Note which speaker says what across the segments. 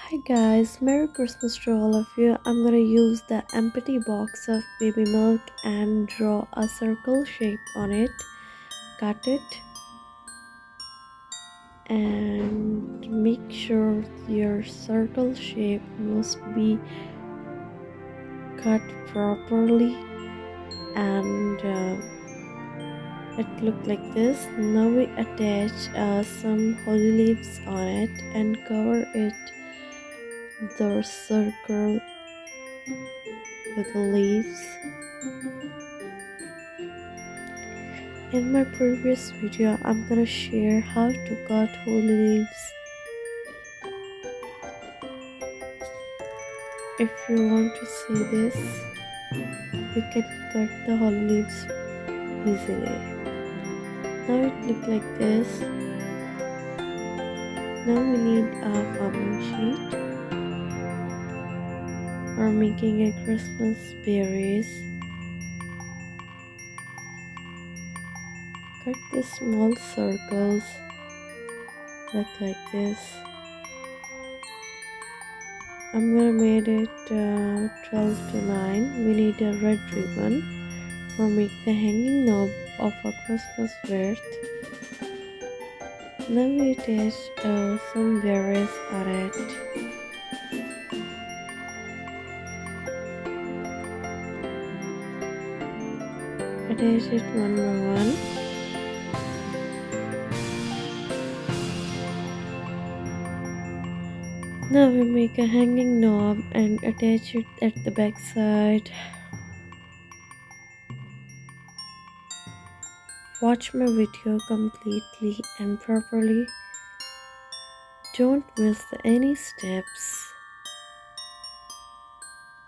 Speaker 1: Hi guys, Merry Christmas to all of you. I'm gonna use the empty box of baby milk and draw a circle shape on it. Cut it and make sure your circle shape must be cut properly and it looked like this. Now we attach some holy leaves on it and cover it the circle with the leaves. In my previous video, I'm gonna share how to cut holy leaves. If you want to see this, you can cut the holy leaves easily. Now it looks like this. Now we need a foaming sheet for making a Christmas berries. Cut the small circles, look like this. I'm gonna make it 12 to 9. We need a red ribbon for make the hanging knob of a Christmas wreath. Then we attach some berries on it. Attach it one by one. Now we make a hanging knob and attach it at the back side. Watch my video completely and properly. Don't miss any steps.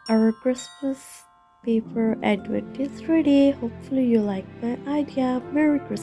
Speaker 1: Our Christmas paper advent is ready. Hopefully you like my idea. Merry Christmas.